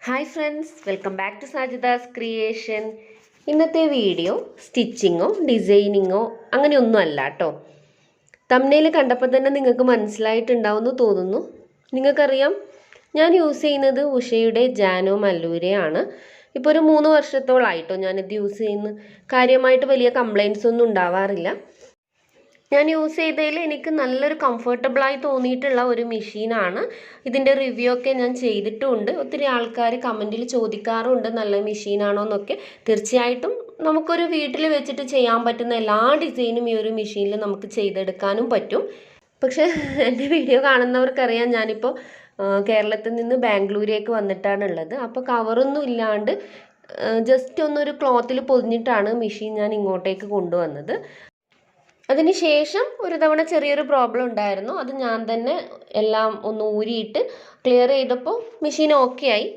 Hi friends, welcome back to Sajida's creation. ഇന്നത്തെ video സ്റ്റിച്ചിങ്ങോ ഡിസൈനിങ്ങോ അങ്ങനെയൊന്നും അല്ല കേട്ടോ. തംബ്നെയിൽ കണ്ടപ്പോൾ തന്നെ നിങ്ങൾക്ക് മനസ്സിലായിട്ടുണ്ടാവുമെന്ന് തോന്നുന്നു. നിങ്ങൾക്കറിയാം, ഞാൻ യൂസ് ചെയ്യുന്നത് ഉഷയുടെ ജാനോ മല്ലൂരയാണ്. ഇപ്പോൾ ഒരു 3 വർഷത്തോളായിട്ടോ ഞാനിത് യൂസ് ചെയ്യുന്നു. കാര്യമായിട്ട് വലിയ കംപ്ലയിൻസ് ഒന്നും ഉണ്ടാവാറില്ല. ഞാൻ യൂസ് ചെയ്തതിൽ എനിക്ക് നല്ലൊരു കംഫർട്ടബിളായി തോന്നിയിട്ടുള്ള ഒരു മെഷീനാണ്. ഇതിൻ്റെ റിവ്യൂ ഒക്കെ ഞാൻ ചെയ്തിട്ടുമുണ്ട്. ഒത്തിരി ആൾക്കാർ കമൻറ്റിൽ ചോദിക്കാറുണ്ട് നല്ല മെഷീനാണോ എന്നൊക്കെ. തീർച്ചയായിട്ടും നമുക്കൊരു വീട്ടിൽ വെച്ചിട്ട് ചെയ്യാൻ പറ്റുന്ന എല്ലാ ഡിസൈനും ഈ ഒരു മെഷീനിൽ നമുക്ക് ചെയ്തെടുക്കാനും പറ്റും. പക്ഷേ എൻ്റെ വീഡിയോ കാണുന്നവർക്കറിയാം, ഞാനിപ്പോൾ കേരളത്തിൽ നിന്ന് ബാംഗ്ലൂരേക്ക് വന്നിട്ടാണുള്ളത്. അപ്പോൾ കവറൊന്നും ഇല്ലാണ്ട് ജസ്റ്റ് ഒന്നൊരു ക്ലോത്തിൽ പൊതിഞ്ഞിട്ടാണ് മെഷീൻ ഞാൻ ഇങ്ങോട്ടേക്ക് കൊണ്ടുവന്നത്. അതിനുശേഷം ഒരു തവണ ചെറിയൊരു പ്രോബ്ലം ഉണ്ടായിരുന്നു. അത് ഞാൻ തന്നെ എല്ലാം ഒന്ന് ഊരിയിട്ട് ക്ലിയർ ചെയ്തപ്പോൾ മെഷീൻ ഓക്കെ ആയി.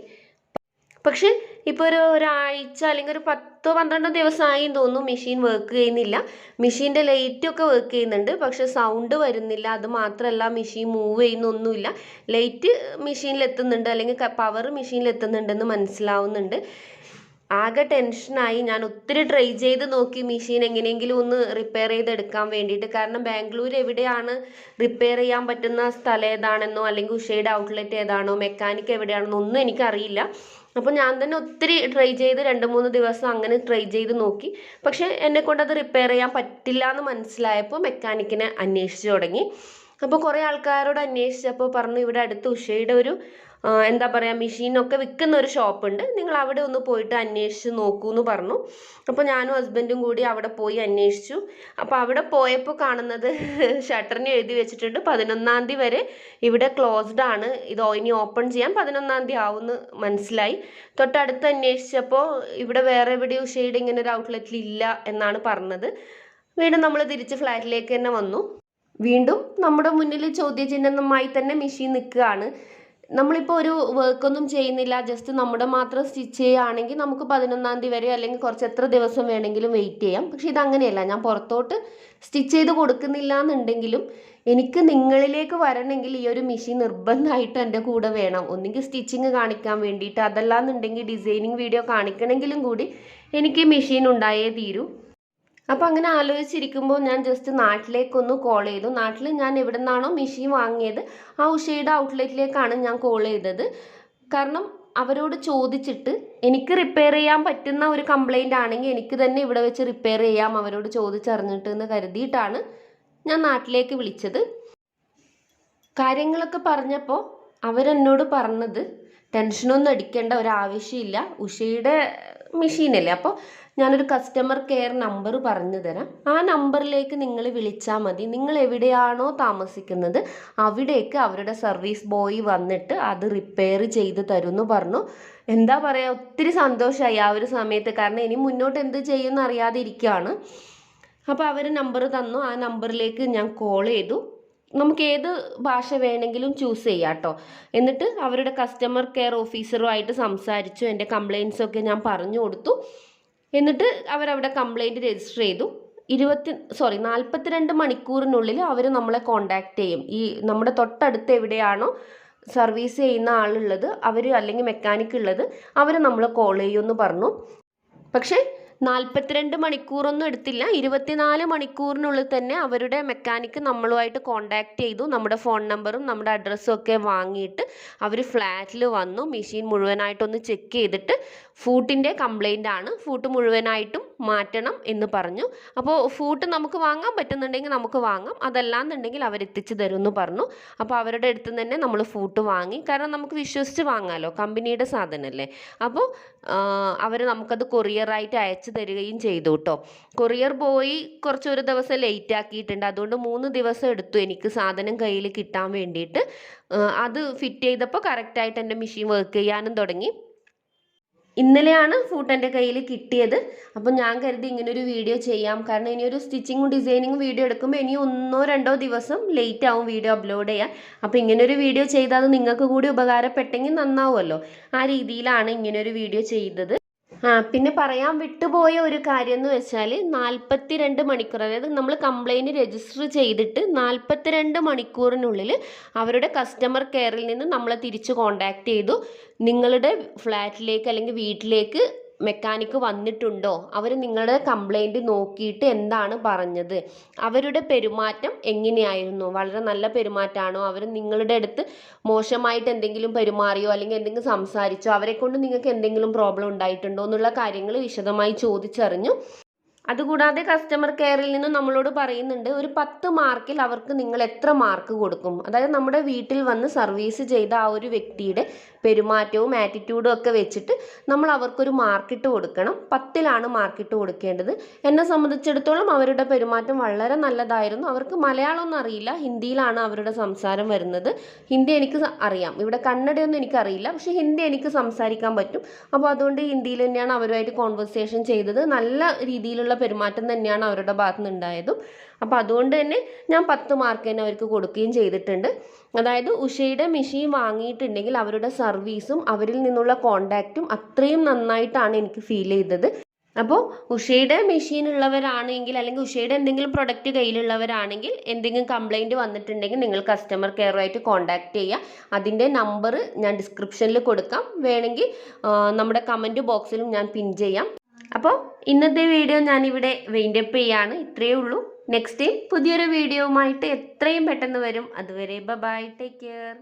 പക്ഷേ ഇപ്പോൾ ഒരാഴ്ച അല്ലെങ്കിൽ ഒരു 10-12 ദിവസമായി തോന്നുന്നു മെഷീൻ വർക്ക് ചെയ്യുന്നില്ല. മെഷീൻ്റെ ലൈറ്റൊക്കെ വർക്ക് ചെയ്യുന്നുണ്ട്, പക്ഷേ സൗണ്ട് വരുന്നില്ല. അത് മാത്രമല്ല, മെഷീൻ മൂവ് ചെയ്യുന്നൊന്നുമില്ല. ലൈറ്റ് മെഷീനിൽ എത്തുന്നുണ്ട്, അല്ലെങ്കിൽ പവർ മെഷീനിൽ എത്തുന്നുണ്ടെന്ന് മനസ്സിലാവുന്നുണ്ട്. ആകെ ടെൻഷനായി. ഞാൻ ഒത്തിരി ട്രൈ ചെയ്ത് നോക്കി മെഷീൻ എങ്ങനെയെങ്കിലും ഒന്ന് റിപ്പയർ ചെയ്തെടുക്കാൻ വേണ്ടിയിട്ട്. കാരണം ബാംഗ്ലൂർ എവിടെയാണ് റിപ്പയർ ചെയ്യാൻ പറ്റുന്ന സ്ഥലം ഏതാണെന്നോ അല്ലെങ്കിൽ ഉഷയുടെ ഔട്ട്ലെറ്റ് ഏതാണോ മെക്കാനിക്ക് എവിടെയാണെന്നോ ഒന്നും എനിക്കറിയില്ല. അപ്പോൾ ഞാൻ തന്നെ ഒത്തിരി ട്രൈ ചെയ്ത് 2-3 ദിവസം അങ്ങനെ ട്രൈ ചെയ്ത് നോക്കി. പക്ഷേ എന്നെക്കൊണ്ട് അത് റിപ്പയർ ചെയ്യാൻ പറ്റില്ല എന്ന് മനസ്സിലായപ്പോൾ മെക്കാനിക്കിനെ അന്വേഷിച്ച് തുടങ്ങി. അപ്പോൾ കുറേ ആൾക്കാരോട് അന്വേഷിച്ചപ്പോൾ പറഞ്ഞു, ഇവിടെ അടുത്ത് ഉഷയുടെ ഒരു എന്താ പറയുക, മെഷീനൊക്കെ വിൽക്കുന്ന ഒരു ഷോപ്പുണ്ട്, നിങ്ങൾ അവിടെ ഒന്ന് പോയിട്ട് അന്വേഷിച്ച് നോക്കൂ എന്ന് പറഞ്ഞു. അപ്പോൾ ഞാനും ഹസ്ബൻഡും കൂടി അവിടെ പോയി അന്വേഷിച്ചു. അപ്പോൾ അവിടെ പോയപ്പോൾ കാണുന്നത് ഷട്ടറിന് എഴുതി വെച്ചിട്ടുണ്ട് 11-ാം തീയതി വരെ ഇവിടെ ക്ലോസ്ഡ് ആണ്, ഇത് ഇനി ഓപ്പൺ ചെയ്യാൻ 11-ാം തീയതി ആവുമെന്ന് മനസ്സിലായി. തൊട്ടടുത്ത് അന്വേഷിച്ചപ്പോൾ ഇവിടെ വേറെ എവിടെയും ഉഷയുടെ ഇങ്ങനെ ഒരു ഔട്ട്ലെറ്റിൽ ഇല്ല എന്നാണ് പറഞ്ഞത്. വീണ്ടും നമ്മൾ തിരിച്ച് ഫ്ലാറ്റിലേക്ക് തന്നെ വന്നു. വീണ്ടും നമ്മുടെ മുന്നിൽ ചോദ്യചിഹ്നമായി തന്നെ മെഷീൻ നിൽക്കുകയാണ്. നമ്മളിപ്പോൾ ഒരു വർക്കൊന്നും ചെയ്യുന്നില്ല, ജസ്റ്റ് നമ്മുടെ മാത്രം സ്റ്റിച്ച് ചെയ്യുകയാണെങ്കിൽ നമുക്ക് 11-ാം തീയതി വരെ അല്ലെങ്കിൽ കുറച്ച് എത്ര ദിവസം വേണമെങ്കിലും വെയിറ്റ് ചെയ്യാം. പക്ഷെ ഇതങ്ങനെയല്ല. ഞാൻ പുറത്തോട്ട് സ്റ്റിച്ച് ചെയ്ത് കൊടുക്കുന്നില്ല എന്നുണ്ടെങ്കിലും എനിക്ക് നിങ്ങളിലേക്ക് വരണമെങ്കിൽ ഈ ഒരു മെഷീൻ നിർബന്ധമായിട്ട് എൻ്റെ കൂടെ വേണം. ഒന്നുകിൽ സ്റ്റിച്ചിങ് കാണിക്കാൻ വേണ്ടിയിട്ട്, അതല്ലാന്നുണ്ടെങ്കിൽ ഡിസൈനിങ് വീഡിയോ കാണിക്കണമെങ്കിലും കൂടി എനിക്ക് മെഷീൻ ഉണ്ടായേ തീരൂ. അപ്പോൾ അങ്ങനെ ആലോചിച്ചിരിക്കുമ്പോൾ ഞാൻ ജസ്റ്റ് നാട്ടിലേക്കൊന്ന് കോൾ ചെയ്തു. നാട്ടിൽ ഞാൻ എവിടെ നിന്നാണോ മെഷീൻ വാങ്ങിയത് ആ ഉഷയുടെ ഔട്ട്ലെറ്റിലേക്കാണ് ഞാൻ കോൾ ചെയ്തത്. കാരണം അവരോട് ചോദിച്ചിട്ട് എനിക്ക് റിപ്പയർ ചെയ്യാൻ പറ്റുന്ന ഒരു കംപ്ലൈൻ്റ് ആണെങ്കിൽ എനിക്ക് തന്നെ ഇവിടെ വെച്ച് റിപ്പയർ ചെയ്യാം, അവരോട് ചോദിച്ചറിഞ്ഞിട്ട് എന്ന് കരുതിയിട്ടാണ് ഞാൻ നാട്ടിലേക്ക് വിളിച്ചത്. കാര്യങ്ങളൊക്കെ പറഞ്ഞപ്പോൾ അവരെന്നോട് പറഞ്ഞത്, ടെൻഷനൊന്നും അടിക്കേണ്ട ഒരാവശ്യമില്ല, ഉഷയുടെ മെഷീനല്ലേ, അപ്പോൾ ഞാനൊരു കസ്റ്റമർ കെയർ നമ്പർ പറഞ്ഞു തരാം. ആ നമ്പറിലേക്ക് നിങ്ങൾ വിളിച്ചാൽ മതി. നിങ്ങൾ എവിടെയാണോ താമസിക്കുന്നത് അവിടേക്ക് അവരുടെ സർവീസ് ബോയ് വന്നിട്ട് അത് റിപ്പയർ ചെയ്ത് തരുമെന്ന് പറഞ്ഞു. എന്താ പറയുക, ഒത്തിരി സന്തോഷമായി ആ ഒരു സമയത്ത്. കാരണം ഇനി മുന്നോട്ട് എന്ത് ചെയ്യുമെന്ന് അറിയാതെ ഇരിക്കുകയാണ്. അപ്പോൾ അവർ നമ്പർ തന്നു. ആ നമ്പറിലേക്ക് ഞാൻ കോൾ ചെയ്തു. നമുക്ക് ഏത് ഭാഷ വേണമെങ്കിലും ചൂസ് ചെയ്യാം കേട്ടോ. എന്നിട്ട് അവരുടെ കസ്റ്റമർ കെയർ ഓഫീസറുമായിട്ട് സംസാരിച്ചു. എൻ്റെ കംപ്ലയിൻസൊക്കെ ഞാൻ പറഞ്ഞു കൊടുത്തു. എന്നിട്ട് അവരവിടെ കംപ്ലയിൻറ്റ് രജിസ്റ്റർ ചെയ്തു. 42 മണിക്കൂറിനുള്ളിൽ അവർ നമ്മളെ കോണ്ടാക്ട് ചെയ്യും. ഈ നമ്മുടെ തൊട്ടടുത്ത് എവിടെയാണോ സർവീസ് ചെയ്യുന്ന ആളുള്ളത്, അവർ അല്ലെങ്കിൽ മെക്കാനിക് ഉള്ളത്, അവർ നമ്മളെ കോൾ ചെയ്യുമെന്ന് പറഞ്ഞു. പക്ഷേ 42 മണിക്കൂറൊന്നും എടുത്തില്ല. 24 മണിക്കൂറിനുള്ളിൽ തന്നെ അവരുടെ മെക്കാനിക്ക് നമ്മളുമായിട്ട് കോണ്ടാക്ട് ചെയ്തു. നമ്മുടെ ഫോൺ നമ്പറും നമ്മുടെ അഡ്രസ്സും ഒക്കെ വാങ്ങിയിട്ട് അവർ ഫ്ലാറ്റിൽ വന്നു. മെഷീൻ മുഴുവനായിട്ടൊന്ന് ചെക്ക് ചെയ്തിട്ട് ഫൂട്ടിൻ്റെ കംപ്ലൈൻ്റ് ആണ്, ഫൂട്ട് മുഴുവനായിട്ടും മാറ്റണം എന്ന് പറഞ്ഞു. അപ്പോൾ ഫൂട്ട് നമുക്ക് വാങ്ങാൻ പറ്റുന്നുണ്ടെങ്കിൽ നമുക്ക് വാങ്ങാം, അതല്ലാന്നുണ്ടെങ്കിൽ അവരെത്തിച്ച് തരുമെന്ന് പറഞ്ഞു. അപ്പോൾ അവരുടെ അടുത്ത് നിന്ന് തന്നെ നമ്മൾ ഫൂട്ട് വാങ്ങി. കാരണം നമുക്ക് വിശ്വസിച്ച് വാങ്ങാമല്ലോ, കമ്പനിയുടെ സാധനമല്ലേ. അപ്പോൾ അവർ നമുക്കത് കൊറിയറായിട്ട് അയച്ചു തരികയും ചെയ്തു കേട്ടോ. കൊറിയർ ബോയ് ഒരു ദിവസം ലേറ്റ് ആക്കിയിട്ടുണ്ട്. അതുകൊണ്ട് 3 ദിവസം എടുത്തു എനിക്ക് സാധനം കയ്യിൽ കിട്ടാൻ വേണ്ടിയിട്ട്. അത് ഫിറ്റ് ചെയ്തപ്പോൾ കറക്റ്റായിട്ട് എൻ്റെ മെഷീൻ വർക്ക് ചെയ്യാനും തുടങ്ങി. ഇന്നലെയാണ് ഫൂട്ട് എൻ്റെ കയ്യിൽ കിട്ടിയത്. അപ്പോൾ ഞാൻ കരുതി ഇങ്ങനൊരു വീഡിയോ ചെയ്യാം. കാരണം ഇനിയൊരു സ്റ്റിച്ചിങ്ങും ഡിസൈനിങ്ങും വീഡിയോ എടുക്കുമ്പോൾ ഇനി 1-2 ദിവസം ലേറ്റ് ആവും വീഡിയോ അപ്ലോഡ് ചെയ്യാൻ. അപ്പോൾ ഇങ്ങനൊരു വീഡിയോ ചെയ്താൽ അത് നിങ്ങൾക്ക് കൂടി ഉപകാരപ്പെട്ടെങ്കിൽ നന്നാവുമല്ലോ. ആ രീതിയിലാണ് ഇങ്ങനൊരു വീഡിയോ ചെയ്തത്. പിന്നെ പറയാൻ വിട്ടുപോയ ഒരു കാര്യം എന്ന് വെച്ചാൽ 42 മണിക്കൂർ, അതായത് നമ്മൾ കംപ്ലൈൻറ്റ് രജിസ്റ്റർ ചെയ്തിട്ട് 42 മണിക്കൂറിനുള്ളിൽ അവരുടെ കസ്റ്റമർ കെയറിൽ നിന്ന് നമ്മളെ തിരിച്ച് കോൺടാക്റ്റ് ചെയ്തു. നിങ്ങളുടെ ഫ്ലാറ്റിലേക്ക് അല്ലെങ്കിൽ വീട്ടിലേക്ക് മെക്കാനിക്ക് വന്നിട്ടുണ്ടോ, അവർ നിങ്ങളുടെ കംപ്ലൈൻറ്റ് നോക്കിയിട്ട് എന്താണ് പറഞ്ഞത്, അവരുടെ പെരുമാറ്റം എങ്ങനെയായിരുന്നു, വളരെ നല്ല പെരുമാറ്റമാണോ, അവർ നിങ്ങളുടെ അടുത്ത് മോശമായിട്ട് എന്തെങ്കിലും പെരുമാറിയോ അല്ലെങ്കിൽ എന്തെങ്കിലും സംസാരിച്ചോ, അവരെ കൊണ്ട് നിങ്ങൾക്ക് എന്തെങ്കിലും പ്രോബ്ലം ഉണ്ടായിട്ടുണ്ടോ എന്നുള്ള കാര്യങ്ങൾ വിശദമായി ചോദിച്ചറിഞ്ഞു. അതുകൂടാതെ കസ്റ്റമർ കെയറിൽ നിന്ന് നമ്മളോട് പറയുന്നുണ്ട്, ഒരു 10 മാർക്കിൽ അവർക്ക് നിങ്ങൾ എത്ര മാർക്ക് കൊടുക്കും, അതായത് നമ്മുടെ വീട്ടിൽ വന്ന് സർവീസ് ചെയ്ത ആ ഒരു വ്യക്തിയുടെ പെരുമാറ്റവും ആറ്റിറ്റ്യൂഡും ഒക്കെ വെച്ചിട്ട് നമ്മൾ അവർക്കൊരു മാർക്കിട്ട് കൊടുക്കണം. 10ലാണ് മാർക്കിട്ട് കൊടുക്കേണ്ടത്. എന്നെ സംബന്ധിച്ചിടത്തോളം അവരുടെ പെരുമാറ്റം വളരെ നല്ലതായിരുന്നു. അവർക്ക് മലയാളമൊന്നും അറിയില്ല, ഹിന്ദിയിലാണ് അവരുടെ സംസാരം വരുന്നത്. ഹിന്ദി എനിക്ക് അറിയാം, ഇവിടെ കന്നഡയൊന്നും എനിക്കറിയില്ല, പക്ഷേ ഹിന്ദി എനിക്ക് സംസാരിക്കാൻ പറ്റും. അപ്പോൾ അതുകൊണ്ട് ഹിന്ദിയിൽ തന്നെയാണ് അവരുമായിട്ട് കോൺവെർസേഷൻ ചെയ്തത്. നല്ല രീതിയിലുള്ള പെരുമാറ്റം തന്നെയാണ് അവരുടെ ഭാഗത്ത് നിന്ന് ഉണ്ടായതും. അപ്പോൾ അതുകൊണ്ട് തന്നെ ഞാൻ 10 മാർക്ക് തന്നെ അവർക്ക് കൊടുക്കുകയും ചെയ്തിട്ടുണ്ട്. അതായത് ഉഷയുടെ മെഷീൻ വാങ്ങിയിട്ടുണ്ടെങ്കിൽ അവരുടെ സർവീസും അവരിൽ നിന്നുള്ള കോണ്ടാക്റ്റും അത്രയും നന്നായിട്ടാണ് എനിക്ക് ഫീൽ ചെയ്തത്. അപ്പോൾ ഉഷയുടെ മെഷീൻ ഉള്ളവരാണെങ്കിൽ അല്ലെങ്കിൽ ഉഷയുടെ എന്തെങ്കിലും പ്രൊഡക്റ്റ് കയ്യിലുള്ളവരാണെങ്കിൽ എന്തെങ്കിലും കംപ്ലൈൻറ്റ് വന്നിട്ടുണ്ടെങ്കിൽ നിങ്ങൾ കസ്റ്റമർ കെയറുമായിട്ട് കോൺടാക്റ്റ് ചെയ്യുക. അതിൻ്റെ നമ്പർ ഞാൻ ഡിസ്ക്രിപ്ഷനിൽ കൊടുക്കാം, വേണമെങ്കിൽ നമ്മുടെ കമൻറ്റ് ബോക്സിലും ഞാൻ പിൻ ചെയ്യാം. അപ്പോൾ ഇന്നത്തെ വീഡിയോ ഞാനിവിടെ വൈൻഡപ്പ് ചെയ്യാണ്. ഇത്രയേ ഉള്ളൂ. നെക്സ്റ്റ് ടൈം പുതിയൊരു വീഡിയോവുമായിട്ട് എത്രയും പെട്ടെന്ന് വരും. അതുവരെ ബൈ, ടേക്ക് കെയർ.